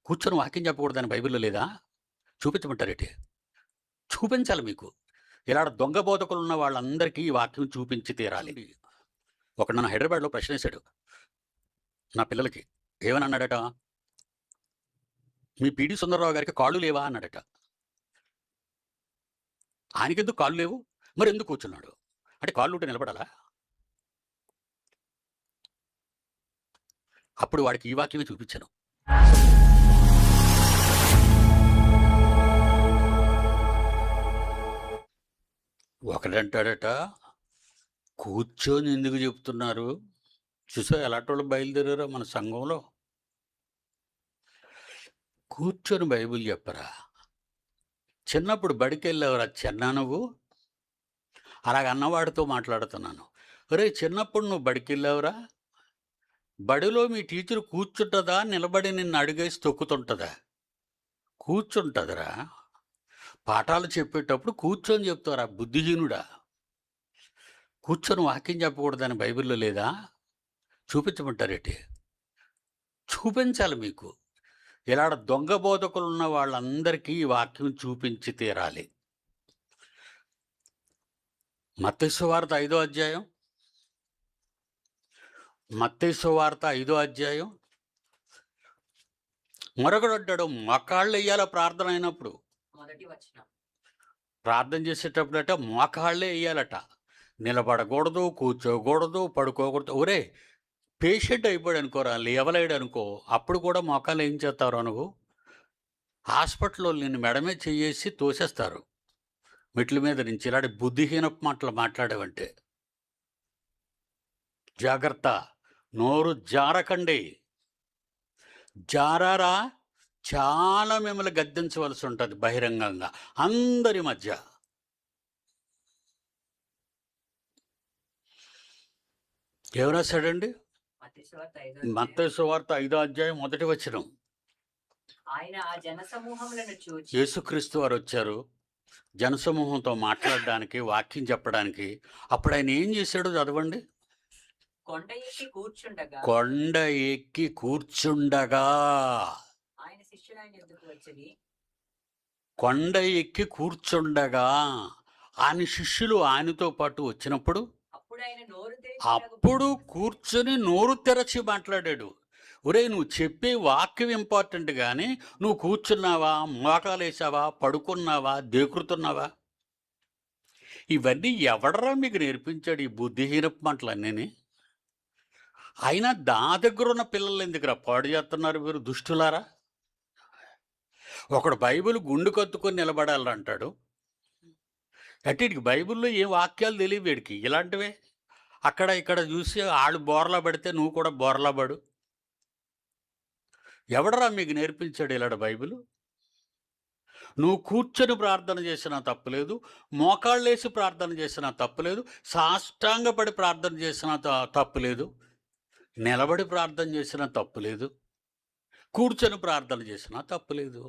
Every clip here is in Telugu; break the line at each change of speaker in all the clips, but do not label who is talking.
కూర్చొని వాక్యం చెప్పకూడదని బైబిల్‌లో లేదా? చూపించమంటారేటి? చూపించాలి మీకు. ఇలాంటి దొంగ బోధకులున్న వాళ్ళందరికీ ఈ వాక్యం చూపించి తీరాలి. ఒకడు నన్ను హైదరాబాద్‌లో ప్రశ్నేశాడు నా పిల్లలకి. ఏమని అన్నాడట? "మీ పీడీ సుందర్రావు గారికి కాళ్ళు లేవా?" అన్నాడట. "ఆయనకెందుకు కాళ్ళు లేవు? మరెందుకు కూర్చున్నాడు?" అంటే కాళ్ళుంటే నిలబడాలా? అప్పుడు వాడికి ఈ వాక్యమే చూపించాను. ఒకడంటాడట, "కూర్చొని ఎందుకు చెప్తున్నారు? చూసావా ఎలాంటోళ్ళు బయలుదేరారో మన సంఘంలో. కూర్చొని బైబిల్ చెప్పరా? చిన్నప్పుడు బడికెళ్ళావురా చిన్నా నువ్వు?" అలాగన్నవాడితో మాట్లాడుతున్నాను. "ఒరేయ్! చిన్నప్పుడు నువ్వు బడికెళ్ళావురా? బడిలో మీ టీచరు కూర్చుంటదా? నిలబడి నిన్ను అడుగేసి తొక్కుతుంటదా?" కూర్చుంటదిరా. పాఠాలు చెప్పేటప్పుడు కూర్చొని చెప్తావురా బుద్ధిహీనుడా. కూర్చొని వాక్యం చెప్పకూడదని బైబిల్‌లో లేదా? చూపించమంటారేటి? చూపించాలి మీకు. ఇలాంటి దొంగ బోధకులున్న వాళ్ళందరికీ ఈ వాక్యం చూపించి తీరాలి. మత్తయి సువార్త 5వ అధ్యాయం. మత్తయి సువార్త 5వ అధ్యాయం. మరొకడంటాడు మోకాళ్ళెయ్యాల ప్రార్థన అయినప్పుడు.
మొదటి వచనం.
ప్రార్థన చేసేటప్పుడట మోకాళ్ళే ఎయ్యాలట. నిలబడకూడదు, కూర్చోకూడదు, పడుకోకూడదు. ఒరేయ్! పేషెంట్ అయిపోయాడనుకోరా, లేవలేడనుకో, అప్పుడు కూడా మోకాళ్ళు ఏం చేస్తావురా నువ్వు? హాస్పిటల్‌లో నిన్ను మెడ మీద చెయ్యేసి తోసేస్తారు. మెట్ల మీద నుంచి. ఇలాంటి బుద్ధిహీనపు మాటలు మాట్లాడావంటే. జాగ్రత్త. నోరు జారకండి. జారారా చాలా మిమ్మల్ని గద్దించవలసి ఉంటది బహిరంగంగా. అందరి మధ్య. ఎవరు రాశాడండి?
మత్తయి సువార్త 5వ అధ్యాయం.
మత్తయి సువార్త 5వ అధ్యాయం మొదటి వచనం.
ఆయన ఆ జనసమూహములను చూచి
యేసుక్రీస్తు వారొచ్చారు జనసమూహంతో మాట్లాడడానికి, వాక్యం చెప్పడానికి. అప్పుడాయన ఏం చేశాడో చదవండి.
కొండ ఎక్కి కూర్చుండగా
కొండ ఎక్కి కూర్చుండగా.
ఆయన శిష్యులు ఆయన యొద్దకు వచ్చిరి.
కొండ ఎక్కి కూర్చుండగా ఆయన శిష్యులు ఆయనతో పాటు వచ్చినప్పుడు
అప్పుడు ఆయన నోరు
అప్పుడు కూర్చొని నోరు తెరచి మాట్లాడాడు. ఒరేయ్! నువ్వు చెప్పే వాక్యం ఇంపార్టెంట్ గానీ, నువ్వు కూర్చున్నావా, మోకాలేసావా, పడుకున్నావా, దేకురుతున్నావా? ఇవన్నీ ఎవడరా మీకు నేర్పించాడు ఈ బుద్ధిహీనపు మాటలన్నీని? అయినా నా దగ్గరున్న పిల్లలు ఎందుకురా పాడు చేస్తున్నారు మీరు దుష్టులారా? ఒకడు బైబిల్ గుండు కత్తుకొని నిలబడాలంటాడు. అంటే ఈడికి బైబిల్‌లో ఏ వాక్యాలు తెలియవు వీడికి. ఇలాంటివే. అక్కడ ఇక్కడ చూసి ఆళ్ళు బోర్లా పడితే నువ్వు కూడా బోర్లా పడు. ఎవడురా మీకు నేర్పించాడు ఇలాంటి బైబిలు? నువ్వు కూర్చొని ప్రార్థన చేసినా తప్పులేదు, మోకాళ్ళేసి ప్రార్థన చేసినా తప్పులేదు, సాష్టాంగపడి ప్రార్థన చేసినా తప్పులేదు, నిలబడి ప్రార్థన చేసినా తప్పులేదు, కూర్చొని ప్రార్థన చేసినా తప్పులేదు.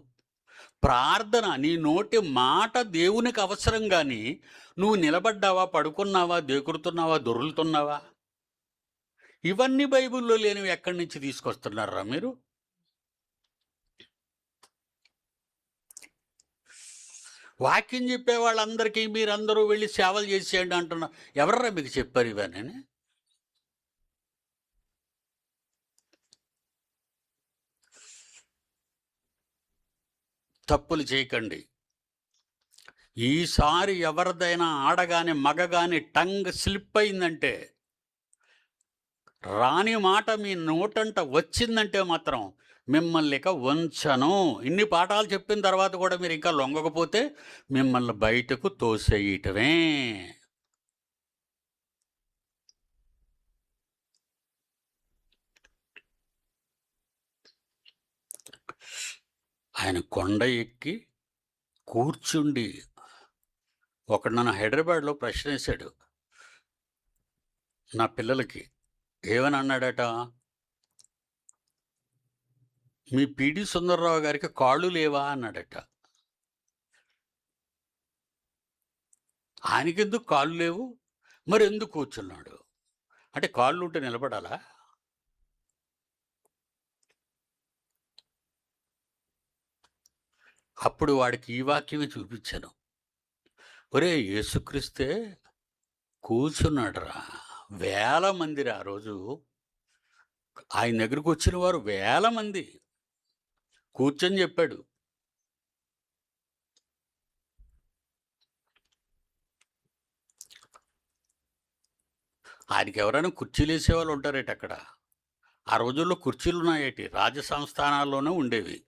ప్రార్థన నీ నోటి మాట దేవునికి అవసరం గాని, నువ్వు నిలబడ్డావా, పడుకున్నావా, దేకురుతున్నావా, దొర్లుతున్నావా? ఇవన్నీ బైబిల్‌లో లేనివి ఎక్కడి నుంచి తీసుకొస్తున్నారురా మీరు? వాక్యం చెప్పే వాళ్ళందరికీ మీరందరూ వెళ్ళి సేవలు చేసేయండి అంటున్నారు. ఎవర్రా మీకు చెప్పారు ఇవన్నీ? తప్పులు చేయకండి. ఈసారి ఎవరిదైనా ఆడగాని, మగగాని టంగ్ స్లిప్ అయిందంటే, రాని మాట మీ నోటంట వచ్చిందంటే మాత్రం మిమ్మల్ని ఇక ఉంచను. ఇన్ని పాఠాలు చెప్పిన తర్వాత కూడా మీరు ఇంకా లొంగకపోతే మిమ్మల్ని బయటకు తోసేయటమే. ఆయన కొండ ఎక్కి కూర్చుండి ఒకడు నన్ను హైదరాబాద్‌లో ప్రశ్నేశాడు నా పిల్లలకి. ఏమని అన్నాడట? "మీ పీడీ సుందర్రావు గారికి కాళ్ళు లేవా?" అన్నాడట. "ఆయనకెందుకు కాళ్ళు లేవు? మరెందుకు కూర్చున్నాడు?" అంటే కాళ్ళుంటే నిలబడాలా? అప్పుడు వాడికి ఈ వాక్యమే చూపించాను. ఒరేయ్! యేసుక్రీస్తే కూర్చున్నాడురా. వేల మందిరా ఆ రోజు. ఆయన దగ్గరికొచ్చిన వారు వేల మంది. కూర్చొని చెప్పాడు. ఆయనకెవరైనా కుర్చీలేసేవాళ్ళు ఉంటారేటి అక్కడ? ఆ రోజుల్లో కుర్చీలున్నాయేటి? రాజ సంస్థానాల్లోనే ఉండేవి.